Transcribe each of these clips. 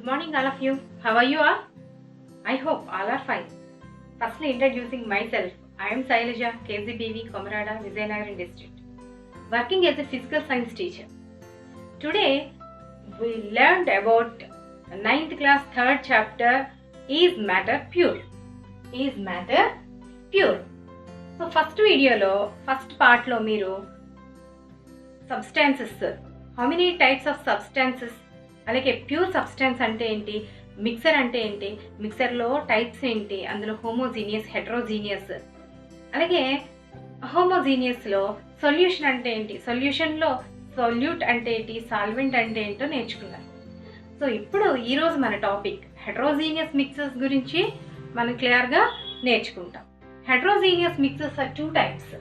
Good morning, all of you. How are you all? I hope all are fine. Firstly, introducing myself. I am Sailaja, KZBV, Komarada, Vizianagaram district, working as a physical science teacher. Today, we learned about 9th class 3rd chapter, Is Matter Pure? Is Matter Pure? So, first video lo, first part lo meeru substances. How many types of substances? అలాగే pure substance అంటే ఏంటి, mixer అంటే ఏంటి, మిక్సర్లో types ఏంటి, అందులో homogeneous, heterogeneous, అలాగే హోమోజీనియస్లో solution అంటే ఏంటి, సొల్యూషన్లో సొల్యూట్ అంటే ఏంటి, సాల్వెంట్ అంటే ఏంటో నేర్చుకున్నాం. సో ఇప్పుడు ఈరోజు మన టాపిక్ హెట్రోజీనియస్ మిక్సర్స్ గురించి మనం క్లియర్గా నేర్చుకుంటాం. Heterogeneous mixtures are two types.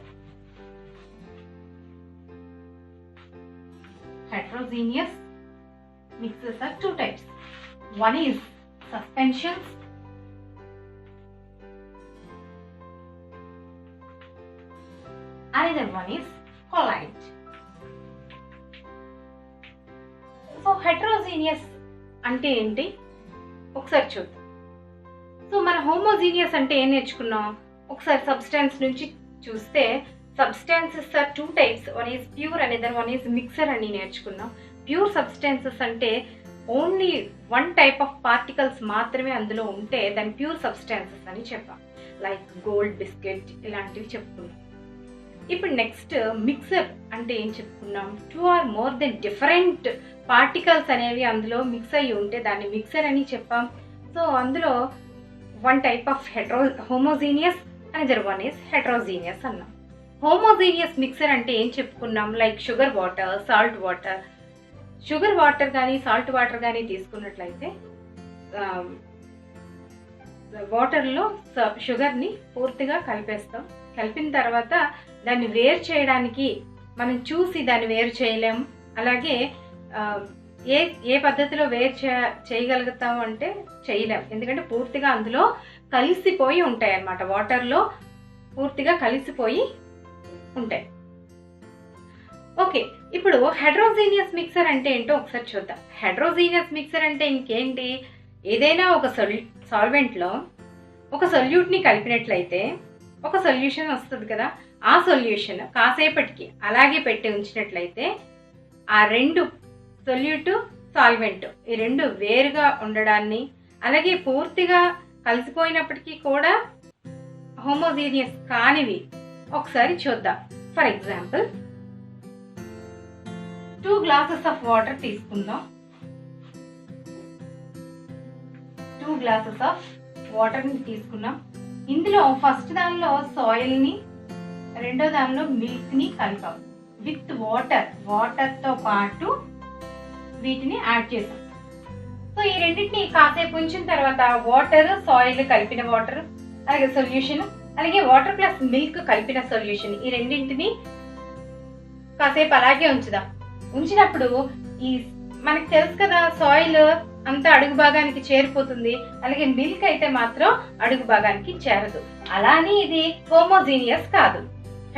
Heterogeneous mixes are two types. One is suspensions, another one is colloid. So heterogeneous అంటే ఏంటి ఒకసారి చూద్దాం. సో మన హోమోజీనియస్ అంటే ఏం నేర్చుకున్నాం, ఒకసారి సబ్స్టెన్స్ నుంచి చూస్తే substances are two types. One is pure, another one is mixture అని నేర్చుకున్నాం. ప్యూర్ సబ్స్టాన్సెస్ అంటే only one type of particles మాత్రమే అందులో ఉంటే దాన్ని ప్యూర్ సబ్స్టాన్సెస్ అని చెప్పాం. లైక్ గోల్డ్, బిస్కెట్ ఇలాంటివి చెప్పుకున్నాం. ఇప్పుడు నెక్స్ట్ మిక్సర్ అంటే ఏం చెప్పుకున్నాం, two or more than different particles అనేవి అందులో మిక్స్ అయ్యి ఉంటే దాన్ని మిక్సర్ అని చెప్పాం. సో అందులో one type of homogeneous, another one is heterogeneous అన్నాం. హోమోజీనియస్ మిక్సర్ అంటే ఏం చెప్పుకున్నాం, like sugar water, salt water. Sugar water కానీ సాల్ట్ వాటర్ కానీ తీసుకున్నట్లయితే వాటర్లో షుగర్ని పూర్తిగా కలిపేస్తాం. కలిపిన తర్వాత దాన్ని వేరు చేయడానికి మనం చూసి దాన్ని వేరు చేయలేం. అలాగే ఏ పద్ధతిలో వేరు చేయగలుగుతాం అంటే చేయలేం, ఎందుకంటే పూర్తిగా అందులో కలిసిపోయి ఉంటాయి అన్నమాట. వాటర్లో పూర్తిగా కలిసిపోయి ఉంటాయి. ఓకే, ఇప్పుడు హెట్రోజీనియస్ మిక్సర్ అంటే ఏంటో ఒకసారి చూద్దాం. హెట్రోజీనియస్ మిక్సర్ అంటే ఇంకేంటి, ఏదైనా ఒక సాల్వెంట్లో ఒక సొల్యూట్ని కలిపినట్లయితే ఒక సొల్యూషన్ వస్తుంది కదా, ఆ సొల్యూషన్ కాసేపటికి అలాగే పెట్టి ఉంచినట్లయితే ఆ రెండు సొల్యూట్, సాల్వెంట్ ఈ రెండు వేరుగా ఉండడాన్ని, అలాగే పూర్తిగా కలిసిపోయినప్పటికీ కూడా హోమోజీనియస్ కానివి ఒకసారి చూద్దాం. For example 2 glasses of water తీసుకుందాం. 2 గ్లాసెస్ ఆఫ్ వాటర్ని తీసుకున్నాం. ఇందులో ఫస్ట్ దానిలో సాయిల్ని, రెండో దానిలో మిల్క్ని కలిపాం విత్ వాటర్తో పాటు వీటిని యాడ్ చేసాం. సో ఈ రెండింటిని కాసేపు ఉంచిన తర్వాత వాటర్, సాయిల్ కలిపిన వాటర్, అలాగే సొల్యూషన్, అలాగే వాటర్ ప్లస్ మిల్క్ కలిపిన సొల్యూషన్, ఈ రెండింటిని కాసేపు అలాగే ఉంచుదాం. ఉంచినప్పుడు ఈ మనకు తెలుసు కదా, సాయిల్ అంతా అడుగు భాగానికి చేరిపోతుంది, అలాగే మిల్క్ అయితే మాత్రం అడుగు భాగానికి చేరదు. అలానే ఇది హోమోజీనియస్ కాదు,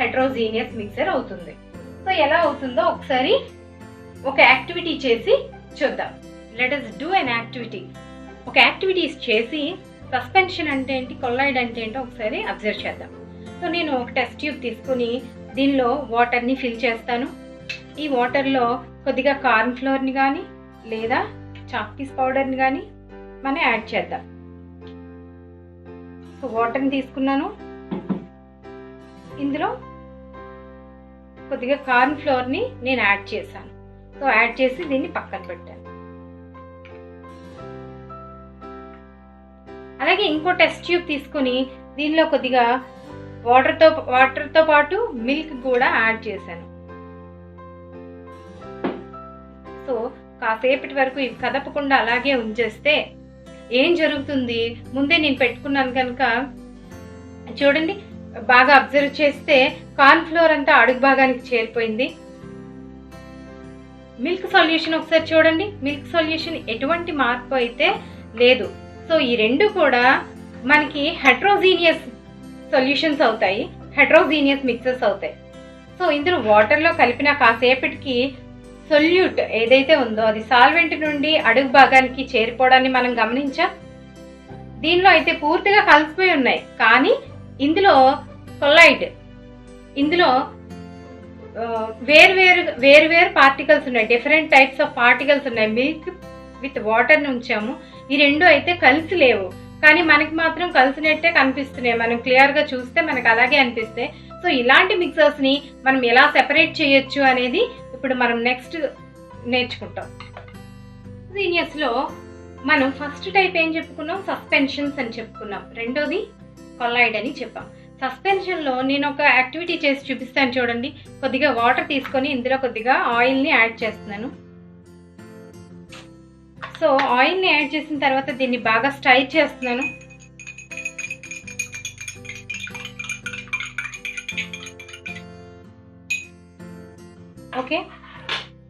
హెట్రోజీనియస్ మిక్సర్ అవుతుంది. సో ఎలా అవుతుందో ఒకసారి ఒక యాక్టివిటీ చేసి చూద్దాం. Let us do an activity. ఒక యాక్టివిటీస్ చేసి సస్పెన్షన్ అంటే ఏంటి, కొల్లాయిడ్ అంటే ఏంటో ఒకసారి అబ్జర్వ్ చేద్దాం. సో నేను ఒక టెస్ట్ ట్యూబ్ తీసుకుని దీనిలో వాటర్ని ఫిల్ చేస్తాను. ఈ వాటర్లో కొద్దిగా కార్న్ ఫ్లోర్ని కానీ లేదా చాక్ పీస్ పౌడర్ని కానీ మనం యాడ్ చేద్దాం. సో వాటర్ని తీసుకున్నాను, ఇందులో కొద్దిగా కార్న్ ఫ్లోర్ని నేను యాడ్ చేశాను. సో యాడ్ చేసి దీన్ని పక్కన పెట్టాను. అలాగే ఇంకో టెస్ట్ ట్యూబ్ తీసుకుని దీనిలో కొద్దిగా వాటర్తో పాటు మిల్క్ కూడా యాడ్ చేశాను. సో కాసేపటి వరకు ఇవి కదపకుండా అలాగే ఉంచేస్తే ఏం జరుగుతుంది, ముందే నేను పెట్టుకున్నాను కనుక చూడండి, బాగా అబ్జర్వ్ చేస్తే కార్న్ ఫ్లోర్ అంతా అడుగు భాగానికి చేరిపోయింది. మిల్క్ సొల్యూషన్ ఒకసారి చూడండి, మిల్క్ సొల్యూషన్ ఎటువంటి మార్పు అయితే లేదు. సో ఈ రెండు కూడా మనకి హెట్రోజీనియస్ సొల్యూషన్స్ అవుతాయి, హెట్రోజీనియస్ మిక్సర్స్ అవుతాయి. సో ఇందులో వాటర్లో కలిపిన కాసేపటికి సొల్యూట్ ఏదైతే ఉందో అది సాల్వెంట్ నుండి అడుగు భాగానికి చేరిపోవడాన్ని మనం గమనించాం. దీనిలో అయితే పూర్తిగా కలిసిపోయి ఉన్నాయి, కానీ ఇందులో కొలైడ్, ఇందులో వేరు పార్టికల్స్ ఉన్నాయి, డిఫరెంట్ టైప్స్ ఆఫ్ పార్టికల్స్ ఉన్నాయి. మిల్క్ విత్ వాటర్ ఉంచాము, ఈ రెండు అయితే కలిసి లేవు, కానీ మనకి మాత్రం కలిసినట్టే కనిపిస్తున్నాయి. మనం క్లియర్ గా చూస్తే మనకు అలాగే అనిపిస్తాయి. సో ఇలాంటి మిక్సర్స్ ని మనం ఎలా సెపరేట్ చేయొచ్చు అనేది ఇప్పుడు మనం నెక్స్ట్ నేర్చుకుంటాం. జీనియస్ లో మనం ఫస్ట్ టైప్ ఏం చెప్పుకున్నాం, సస్పెన్షన్స్ అని చెప్పుకున్నాం. రెండోది కొలైడ్ అని చెప్పాం. సస్పెన్షన్ లో నేను ఒక యాక్టివిటీ చేసి చూపిస్తాను చూడండి. కొద్దిగా వాటర్ తీసుకొని ఇందులో కొద్దిగా ఆయిల్ ని యాడ్ చేస్తున్నాను. సో ఆయిల్ ని యాడ్ చేసిన తర్వాత దీన్ని బాగా స్టైర్ చేస్తున్నాను. ఓకే,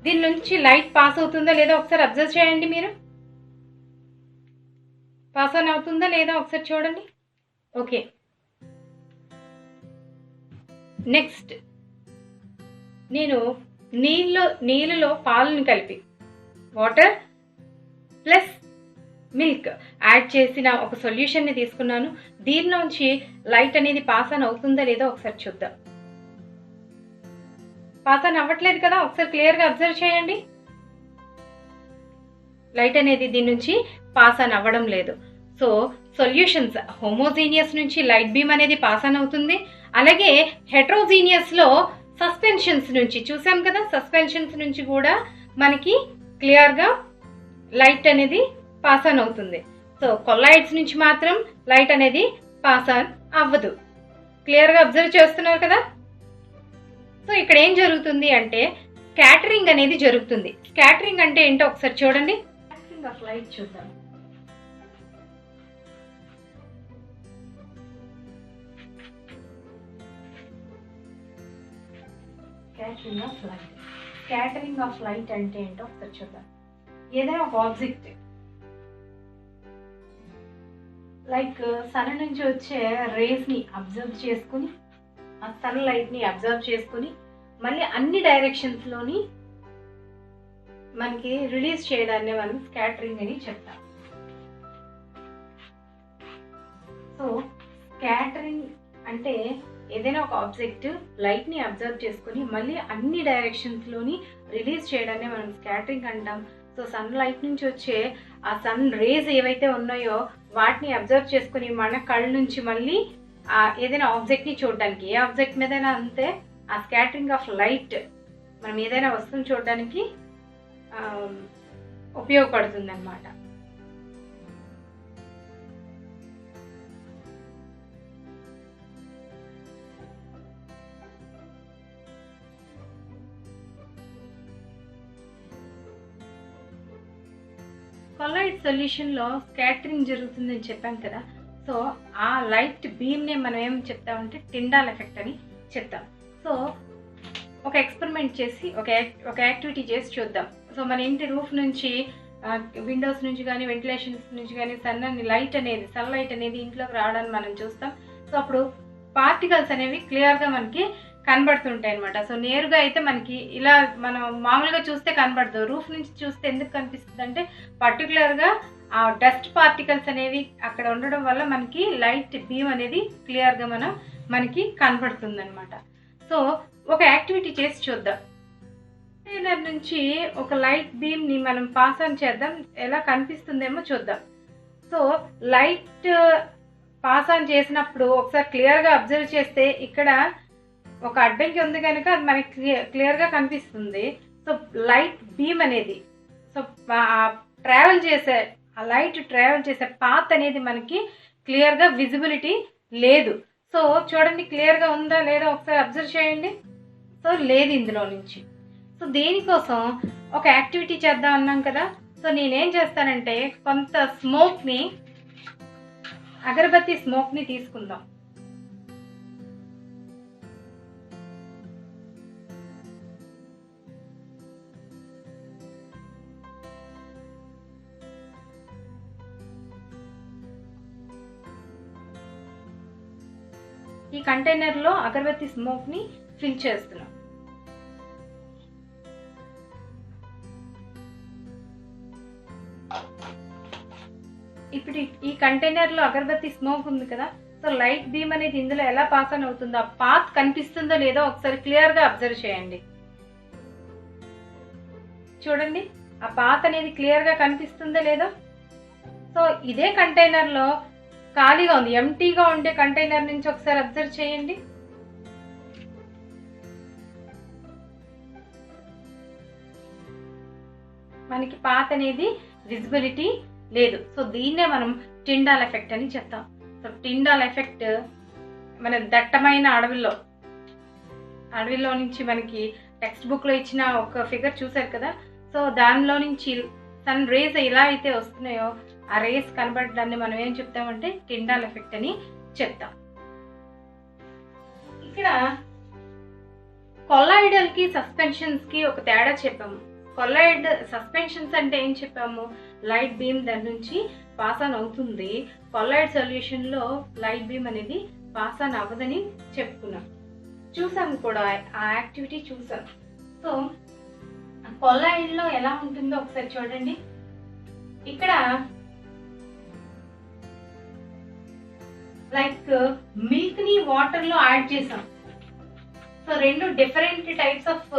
దీని నుంచి లైట్ పాస్ అవుతుందా లేదా ఒకసారి అబ్జర్వ్ చేయండి. మీరు పాస్ ఆన్ అవుతుందా లేదా ఒకసారి చూడండి. ఓకే, నెక్స్ట్ నేను నీళ్ళలో పాలను కలిపి వాటర్ ప్లస్ మిల్క్ యాడ్ చేసిన ఒక సొల్యూషన్ ని తీసుకున్నాను. దీనిలోంచి లైట్ అనేది పాస్ ఆన్ అవుతుందా లేదా ఒకసారి చూద్దాం. పాస్ ఆన్ అవ్వట్లేదు కదా, ఒకసారి క్లియర్ గా అబ్జర్వ్ చేయండి. లైట్ అనేది దీని నుంచి పాస్ ఆన్ అవ్వడం లేదు. సో సొల్యూషన్స్ హోమోజీనియస్ నుంచి లైట్ బీమ్ అనేది పాస్ ఆన్ అవుతుంది. అలాగే హెట్రోజీనియస్ లో సస్పెన్షన్స్ నుంచి చూసాం కదా, సస్పెన్షన్స్ నుంచి కూడా మనకి క్లియర్ గా లైట్ అనేది పాస్ ఆన్ అవుతుంది. సో కొలైడ్స్ నుంచి మాత్రం లైట్ అనేది పాస్ ఆన్ అవ్వదు. క్లియర్ గా అబ్జర్వ్ చేస్తున్నారు కదా. సో ఇక్కడ ఏం జరుగుతుంది అంటే స్కాటరింగ్ అనేది జరుగుతుంది. స్కాటరింగ్ అంటే ఏంటో ఒకసారి చూడండి. స్కాటరింగ్ ఆఫ్ లైట్ చూద్దాం. స్కాటరింగ్ ఆఫ్ లైట్ అంటే ఏంటో ఒకసారి చూద్దాం. ఏదైనా ఒక ఆబ్జెక్ట్ లైక్ సన్ నుంచి వచ్చే రేస్ ని అబ్జర్వ్ చేసుకుని, ఆ సన్ లైట్ ని అబ్జర్వ్ చేసుకుని మళ్ళీ అన్ని డైరెక్షన్స్ లోని మనకి రిలీజ్ చేయడాన్ని మనం స్కాటరింగ్ అని చెప్తాం. సో స్కాటరింగ్ అంటే ఏదైనా ఒక ఆబ్జెక్ట్ లైట్ ని అబ్జర్వ్ చేసుకుని మళ్ళీ అన్ని డైరెక్షన్స్ లోని రిలీజ్ చేయడాన్ని మనం స్కాటరింగ్ అంటాం. సో సన్ లైట్ నుంచి వచ్చే ఆ సన్ రేస్ ఏవైతే ఉన్నాయో వాటిని అబ్జర్వ్ చేసుకుని మన కళ్ళ నుంచి మళ్ళీ ఏదైనా ఆబ్జెక్ట్ ని చూడడానికి, ఏ ఆబ్జెక్ట్ మీదైనా అంతే, ఆ స్కాటరింగ్ ఆఫ్ లైట్ మనం ఏదైనా వస్తువుని చూడడానికి ఉపయోగపడుతుంది అన్నమాట. కొలైడ్ సొల్యూషన్ లో స్కాటరింగ్ జరుగుతుందని చెప్పాం కదా. సో ఆ లైట్ బీమ్ ని మనం ఏం చెప్తామంటే టిండాల్ ఎఫెక్ట్ అని చెప్తాం. సో ఒక ఎక్స్పెరిమెంట్ చేసి ఒక యాక్టివిటీ చేసి చూద్దాం. సో మన ఇంటి రూఫ్ నుంచి, విండోస్ నుంచి కానీ వెంటిలేషన్స్ నుంచి కానీ సన్ లైట్ అనేది ఇంట్లోకి రావడానికి మనం చూస్తాం. సో అప్పుడు పార్టికల్స్ అనేవి క్లియర్ గా మనకి కనబడుతుంటాయి అనమాట. సో నేరుగా అయితే మనకి ఇలా మనం మామూలుగా చూస్తే కనబడదు. రూఫ్ నుంచి చూస్తే ఎందుకు కనిపిస్తుంది అంటే పర్టికులర్ గా ఆ డస్ట్ పార్టికల్స్ అనేవి అక్కడ ఉండడం వల్ల మనకి లైట్ బీమ్ అనేది క్లియర్ గా మనకి కనబడుతుంది అనమాట. సో ఒక యాక్టివిటీ చేసి చూద్దాం. కంటైనర్ నుంచి ఒక లైట్ బీమ్ ని మనం పాస్ ఆన్ చేద్దాం, ఎలా కనిపిస్తుందేమో చూద్దాం. సో లైట్ పాస్ ఆన్ చేసినప్పుడు ఒకసారి క్లియర్ గా అబ్జర్వ్ చేస్తే ఇక్కడ ఒక అడ్డంకి ఉంది కనుక అది మనకి క్లియర్ గా కనిపిస్తుంది. సో లైట్ బీమ్ అనేది సో ఆ లైట్ ట్రావెల్ చేసే పాత్ అనేది మనకి క్లియర్ గా విజిబిలిటీ లేదు. సో చూడండి క్లియర్ గా ఉందా లేదా ఒకసారి అబ్జర్వ్ చేయండి. సో లేదు ఇందులో నుంచి. సో దేనికోసం ఒక యాక్టివిటీ చేద్దాం అన్నాం కదా. సో నేనేం చేస్తానంటే కొంత స్మోక్ ని, అగరబత్తి స్మోక్ ని తీసుకుందాం. ఈ కంటైనర్ లో అగరబత్తి స్మోక్ ని ఫిల్ చేస్తున్నాం. ఇప్పుడు ఈ కంటైనర్ లో అగరబత్తి స్మోక్ ఉంది కదా, సో లైట్ బీమ్ అనేది ఇందులో ఎలా పాస్ ఆన్ అవుతుందో, ఆ పాత్ కనిపిస్తుందో లేదో ఒకసారి క్లియర్ గా అబ్జర్వ్ చేయండి. చూడండి, ఆ పాత్ అనేది క్లియర్ గా కనిపిస్తుందో లేదో. సో ఇదే కంటైనర్ లో ఖాళీగా ఉంది, ఎంటీగా ఉండే కంటైనర్ నుంచి ఒకసారి అబ్జర్వ్ చేయండి. మనకి పాత్ అనేది విజిబిలిటీ లేదు. సో దీన్నే మనం టిండాల్ ఎఫెక్ట్ అని చెప్తాం. సో టిండాల్ ఎఫెక్ట్ మన దట్టమైన అడవిలో నుంచి మనకి టెక్స్ట్ బుక్ లో ఇచ్చిన ఒక ఫిగర్ చూసారు కదా. సో దానిలో నుంచి సన్ రేస్ ఎలా అయితే వస్తున్నాయో ఆ రేస్ కనబడడాన్ని మనం ఏం చెప్తామంటే టిండాల్ ఎఫెక్ట్ అని చెప్తాం. ఇక్కడ కొల్లాయిడల్ కి సస్పెన్షన్స్ కి ఒక తేడా చెప్పాము. కొల్లాయిడ్ సస్పెన్షన్స్ అంటే ఏం చెప్పాము, లైట్ బీమ్ దాని నుంచి పాస్ ఆన్ అవుతుంది. కొల్లాయిడ్ సొల్యూషన్ లో లైట్ బీమ్ అనేది పాస్ ఆన్ అవ్వదని చెప్పుకున్నాం, చూసాం కూడా, ఆ యాక్టివిటీ చూసాం. సో కొల్లాయిడ్ లో ఎలా ఉంటుందో ఒకసారి చూడండి. ఇక్కడ లైక్ మిల్క్ ని వాటర్ లో యాడ్ చేసాం. సో రెండు డిఫరెంట్ టైప్స్ ఆఫ్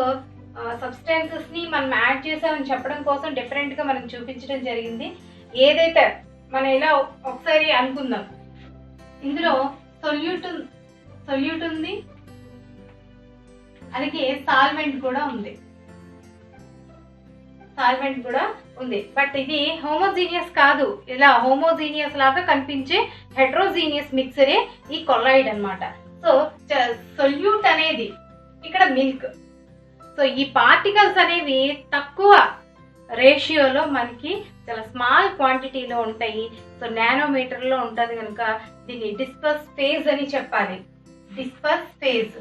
సబ్స్టాన్సెస్ ని మనం యాడ్ చేసామని చెప్పడం కోసం డిఫరెంట్ గా మనం చూపించడం జరిగింది. ఏదైతే మనం ఇలా ఒకసారి అనుకుందాం, ఇందులో సొల్యూట్ ఉంది, అలాగే సాల్వెంట్ కూడా ఉంది. బట్ ఇది హోమోజీనియస్ కాదు. ఇలా హోమోజీనియస్ లాగా కనిపించే హెట్రోజీనియస్ మిక్సరే ఈ కొల్లాయిడ్ అన్నమాట. సో సొల్యూట్ అనేది ఇక్కడ మిల్క్. సో ఈ పార్టికల్స్ అనేవి తక్కువ రేషియోలో మనకి చాలా స్మాల్ క్వాంటిటీలో ఉంటాయి. సో నానోమీటర్ లో ఉంటుంది కనుక దీన్ని డిస్పర్స్ ఫేజ్ అని చెప్పాలి. డిస్పర్స్ ఫేజ్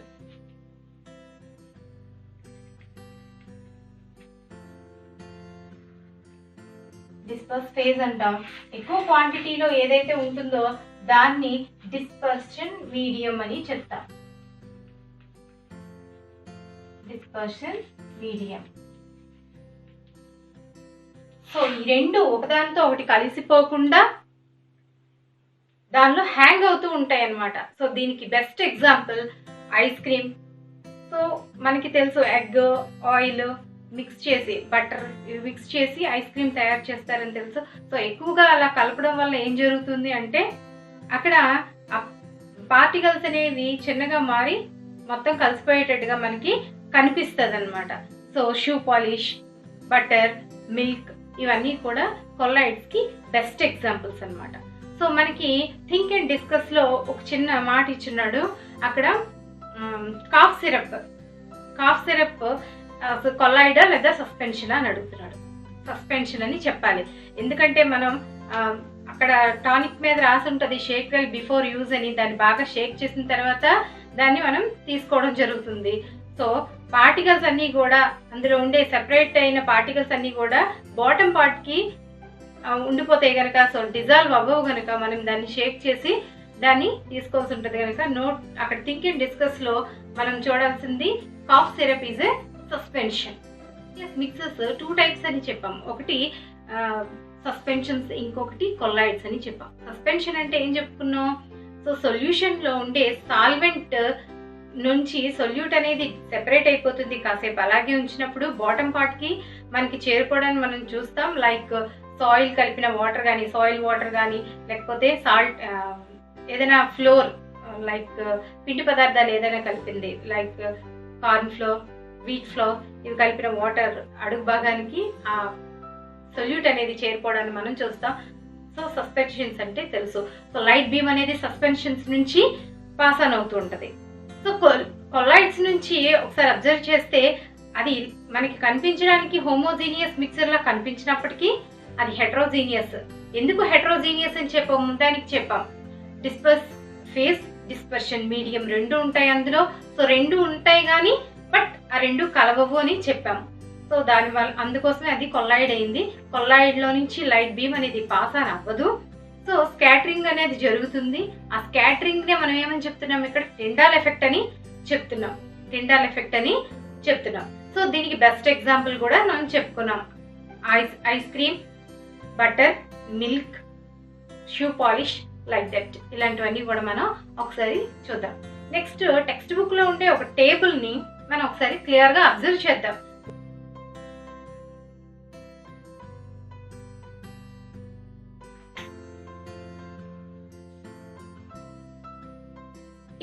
అంటాం. ఎక్కువ క్వాంటిటీలో ఏదైతే ఉంటుందో దాన్ని డిస్పర్షన్ మీడియం అని చెప్తాం. Dispersion medium. సో ఈ రెండు ఒకదానితో ఒకటి కలిసిపోకుండా దానిలో హ్యాంగ్ అవుతూ ఉంటాయి అన్నమాట. సో దీనికి best example ice cream. So మనకి తెలుసు, ఎగ్, ఆయిల్ మిక్స్ చేసి, బటర్ మిక్స్ చేసి ఐస్ క్రీమ్ తయారు చేస్తారని తెలుసు. సో ఎక్కువగా అలా కలపడం వల్ల ఏం జరుగుతుంది అంటే అక్కడ పార్టికల్స్ అనేవి చిన్నగా మారి మొత్తం కలిసిపోయేటట్టుగా మనకి కనిపిస్తుంది అనమాట. So shoe polish, butter, milk ఇవన్నీ కూడా కొల్లాయిడ్స్ కి బెస్ట్ ఎగ్జాంపుల్స్ అన్నమాట. సో మనకి థింక్ అండ్ డిస్కస్ లో ఒక చిన్న మాట ఇచ్చున్నాడు. అక్కడ కాఫ్ సిరప్ కొల్లాయిడా లేదా సస్పెన్షన్ అని అడుగుతున్నాడు. సస్పెన్షన్ అని చెప్పాలి, ఎందుకంటే మనం అక్కడ టానిక్ మీద రాసి ఉంటుంది షేక్ వెల్ బిఫోర్ యూజ్ అని. దాన్ని బాగా షేక్ చేసిన తర్వాత దాన్ని మనం తీసుకోవడం జరుగుతుంది. సో పార్టికల్స్ అన్ని కూడా, అందులో ఉండే సెపరేట్ అయిన పార్టికల్స్ అన్ని కూడా బాటమ్ పార్ట్ కి ఉండిపోతాయి కనుక, సో డిజాల్వ్ అవ్వవు కనుక మనం దాన్ని షేక్ చేసి దాన్ని తీసుకోవాల్సి ఉంటుంది కనుక నోట్ అక్కడ థింక్ అండ్ డిస్కస్ లో మనం చూడాల్సింది cough syrup is a suspension. Mixes 2 types అని చెప్పాం. ఒకటి సస్పెన్షన్స్, ఇంకొకటి కొల్లాయిడ్స్ అని చెప్పాం. సస్పెన్షన్ అంటే ఏం చెప్పుకున్నాం, సో సొల్యూషన్ లో ఉండే సాల్వెంట్ నుంచి సొల్యూట్ అనేది సెపరేట్ అయిపోతుంది. కాసేపు అలాగే ఉంచినప్పుడు బాటమ్ పార్ట్ కి మనకి చేరుకోవడానికి మనం చూస్తాం. లైక్ సాయిల్ కలిపిన వాటర్ కానీ, సాయిల్ వాటర్ కానీ, లేకపోతే సాల్ట్ ఏదైనా ఫ్లోర్ లైక్ పిండి పదార్థాలు ఏదైనా కలిపింది, like corn flour, wheat flour, ఇవి కలిపిన వాటర్ అడుగు భాగానికి ఆ సొల్యూట్ అనేది చేరుకోవడానికి మనం చూస్తాం. సో సస్పెన్షన్స్ అంటే తెలుసు. సో లైట్ బీమ్ అనేది సస్పెన్షన్స్ నుంచి పాస్ ఆన్ అవుతూ ఉంటది. సో కొల్లాయిడ్స్ నుంచి ఒకసారి అబ్జర్వ్ చేస్తే అది మనకి కనిపించడానికి హోమోజీనియస్ మిక్సర్ లా కనిపించినప్పటికీ అది హెట్రోజీనియస్. ఎందుకు హెట్రోజీనియస్ అని చెప్పాము, దానికి చెప్పాం డిస్పర్స్ ఫేజ్, డిస్పర్షన్ మీడియం రెండు ఉంటాయి అందులో. సో రెండు ఉంటాయి కానీ బట్ ఆ రెండు కలవవు అని చెప్పాము. సో దాని వల్ల అందుకోసమే అది కొల్లాయిడ్ అయింది. కొల్లాయిడ్ లో నుంచి లైట్ బీమ్ అనేది పాస్ ఆన్ అవ్వదు. సో స్కాటరింగ్ అనేది జరుగుతుంది. ఆ స్కాటరింగ్ నే మనం ఏమని చెప్తున్నాం, ఇక్కడ టిండాల్ ఎఫెక్ట్ అని చెప్తున్నాం. సో దీనికి బెస్ట్ ఎగ్జాంపుల్ కూడా మనం చెప్పుకున్నాం. Ice cream, butter, milk, shoe polish, like that. ఇలాంటివన్నీ కూడా మనం ఒకసారి చూద్దాం. నెక్స్ట్ టెక్స్ట్ బుక్ లో ఉండే ఒక టేబుల్ ని మనం ఒకసారి క్లియర్ గా అబ్జర్వ్ చేద్దాం.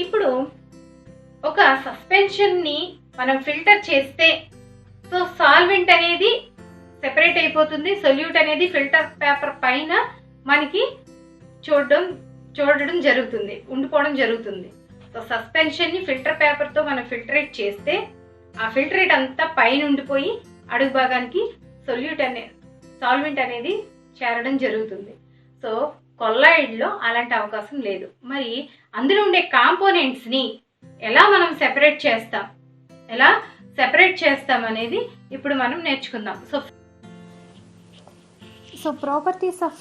ఇప్పుడు ఒక సస్పెన్షన్ ని మనం ఫిల్టర్ చేస్తే సో సాల్వెంట్ అనేది సెపరేట్ అయిపోతుంది, సొల్యూట్ అనేది ఫిల్టర్ పేపర్ పైన మనకి చూడడం జరుగుతుంది, ఉండిపోవడం జరుగుతుంది. సో సస్పెన్షన్ ని ఫిల్టర్ పేపర్ తో మనం ఫిల్టరేట్ చేస్తే ఆ ఫిల్టరేట్ అంతా పైన ఉండిపోయి అడుగు భాగానికి సాల్వెంట్ అనేది చేరడం జరుగుతుంది. సో కొల్లాయిడ్ లో అలాంటి అవకాశం లేదు. మరి అందులో ఉండే కాంపోనెంట్స్ ని ఎలా మనం సెపరేట్ చేస్తాం అనేది ఇప్పుడు మనం నేర్చుకుందాం. So properties of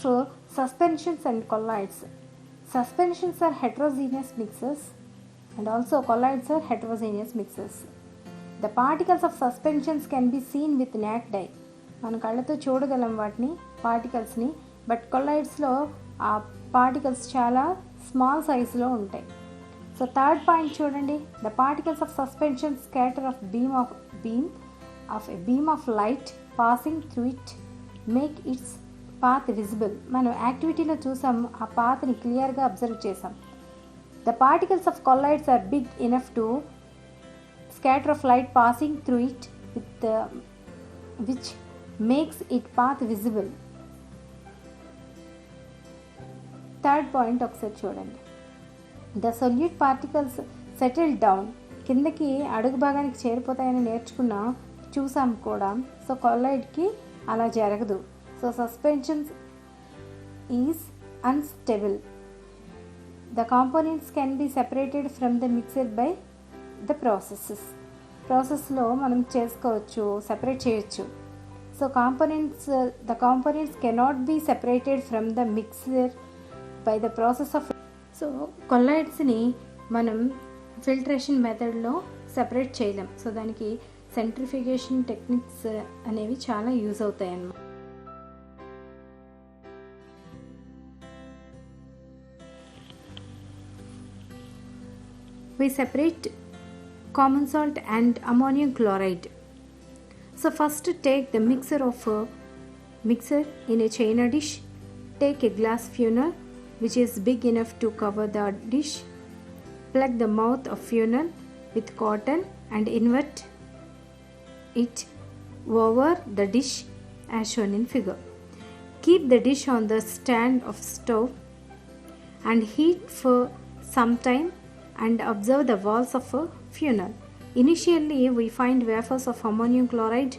suspensions and colloids. Suspensions are heterogeneous mixes and also colloids are heterogeneous mixes. The particles of suspensions can be seen with naked eye. మన కళ్ళతో చూడగలం వాటిని పార్టికల్స్ని. బట్ కొల్లాయిడ్స్లో ఆ పార్టికల్స్ చాలా స్మాల్ సైజులో ఉంటాయి. సో థర్డ్ పాయింట్ చూడండి. The particles of suspension scatter of beam of light passing through it make its path visible. మనం యాక్టివిటీలో చూసాం, ఆ పాత్ని క్లియర్గా అబ్జర్వ్ చేసాం. The particles of colloids are big enough to scatter of light passing through it which makes it path visible. Third point ఒకసారి చూడండి. The solute particles settle down, కిందకి అడుగు భాగానికి చేరిపోతాయని చూసాం కూడా. సో కొల్లాయిడ్కి అలా జరగదు. So suspensions is unstable. The components can be separated from the mixer by the ప్రాసెస్లో మనం చేసుకోవచ్చు, సెపరేట్ చేయొచ్చు. So the components cannot be separated from the mixer by the process of. So కొల్లాయిడ్స్ని మనం ఫిల్టరేషన్ మెథడ్లో సెపరేట్ చేయలేం. So దానికి centrifugation techniques అనేవి చాలా యూజ్ అవుతాయి అన్నమాట. We separate common salt and ammonium chloride. So first take the mixer in a china dish. Take a glass funnel which is big enough to cover the dish. Plug the mouth of funnel with cotton and invert it over the dish as shown in figure. Keep the dish on the stand of stove and heat for some time and observe the walls of a funnel. Initially we find wafers of ammonium chloride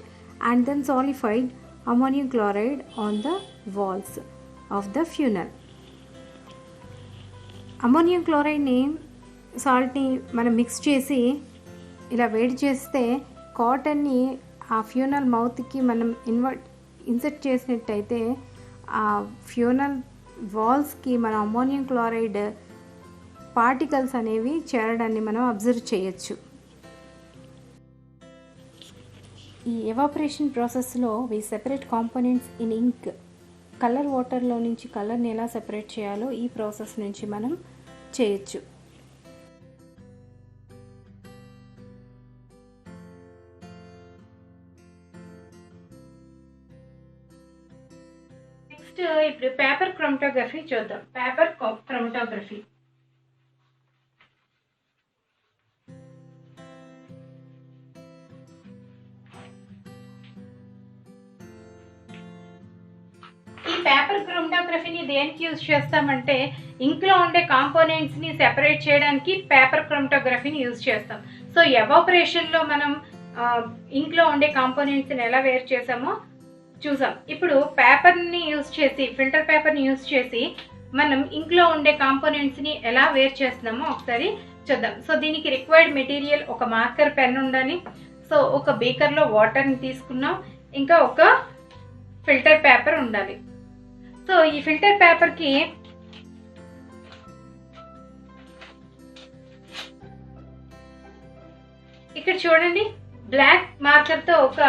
and then solidified ammonium chloride on the walls of the funnel. Ammonium క్లోరైడ్ని సాల్ట్ని మనం mix చేసి ఇలా వేడి చేస్తే కాటన్ని ఆ ఫ్యూనల్ మౌత్కి మనం insert చేసినట్టయితే ఆ ఫ్యూనల్ వాల్స్కి మన అమ్మోనియం క్లోరైడ్ పార్టికల్స్ అనేవి చేరడాన్ని మనం అబ్జర్వ్ చేయొచ్చు. ఈ ఎవాపరేషన్ ప్రాసెస్లో we separate components in ink. Colour వాటర్లో నుంచి కలర్ని ఎలా సెపరేట్ చేయాలో ఈ ప్రాసెస్ నుంచి మనం చేయొచ్చు. నెక్స్ట్ ఇప్పుడు పేపర్ క్రోమటోగ్రఫీ చూద్దాం. పేపర్ క్రోమటోగ్రఫీ పేపర్ క్రోమటోగ్రఫీని దేనికి యూజ్ చేస్తామంటే ఇంక్లో ఉండే కాంపోనెంట్స్ని సెపరేట్ చేయడానికి పేపర్ క్రోమటోగ్రఫీని యూజ్ చేస్తాం. సో ఎవాపరేషన్లో మనం ఇంక్లో ఉండే కాంపోనెంట్స్ని ఎలా వేరు చేసామో చూసాం. ఇప్పుడు పేపర్ని యూజ్ చేసి ఫిల్టర్ పేపర్ని యూజ్ చేసి మనం ఇంక్లో ఉండే కాంపోనెంట్స్ని ఎలా వేరు చేస్తున్నామో ఒకసారి చూద్దాం. సో దీనికి రిక్వైర్డ్ మెటీరియల్ ఒక మార్కర్ పెన్ ఉండాలి. సో ఒక బీకర్లో వాటర్ని తీసుకున్నాం, ఇంకా ఒక ఫిల్టర్ పేపర్ ఉండాలి. సో ఈ ఫిల్టర్ పేపర్కి ఇక్కడ చూడండి, బ్లాక్ మార్కర్తో ఒక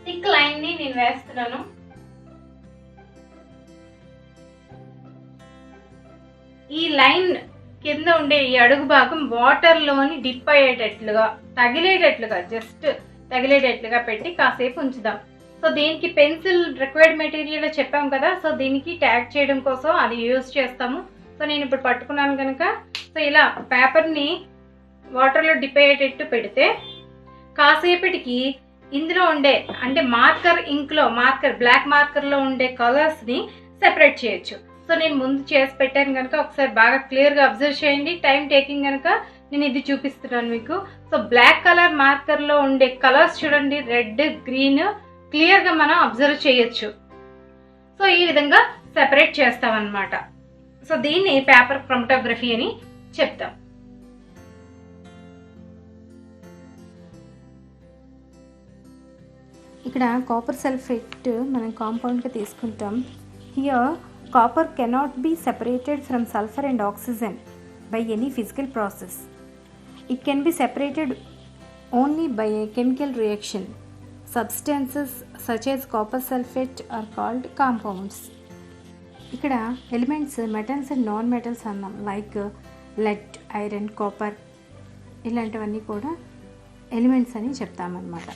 థిక్ లైన్ని నేను వేస్తున్నాను. ఈ లైన్ కింద ఉండే ఈ అడుగు భాగం వాటర్లోని డిప్ అయ్యేటట్లుగా జస్ట్ తగిలేటట్లుగా పెట్టి కాసేపు ఉంచుదాం. సో దీనికి పెన్సిల్ రిక్వైర్డ్ మెటీరియల్ చెప్పాం కదా, సో దీనికి ట్యాగ్ చేయడం కోసం అది యూజ్ చేస్తాము. సో నేను ఇప్పుడు పట్టుకున్నాను కనుక సో ఇలా పేపర్ని వాటర్లో డిప్ అయ్యేటట్టు పెడితే కాసేపటికి ఇందులో ఉండే అంటే బ్లాక్ మార్కర్లో ఉండే కలర్స్ని సెపరేట్ చేయొచ్చు. సో నేను ముందు చేసి పెట్టాను కనుక ఒకసారి బాగా క్లియర్గా అబ్జర్వ్ చేయండి. టైం టేకింగ్ కనుక నేను ఇది చూపిస్తున్నాను మీకు. సో బ్లాక్ కలర్ మార్కర్లో ఉండే కలర్స్ చూడండి, రెడ్, గ్రీన్ క్లియర్గా మనం అబ్జర్వ్ చేయొచ్చు. సో ఈ విధంగా సెపరేట్ చేస్తామన్నమాట. సో దీన్ని పేపర్ క్రోమటోగ్రఫీ అని చెప్తాం. ఇక్కడ కాపర్ సల్ఫేట్ మనం కాంపౌండ్గా తీసుకుంటాం. Here copper cannot be separated from sulfur and oxygen by any physical process. It can be separated only by a chemical reaction. Substances such as copper sulfate are called compounds. ఇక్కడ elements metals and non metals అన్నాం, like lead, iron, copper ఇలాంటివన్నీ కూడా elements అని చెప్తామన్నమాట.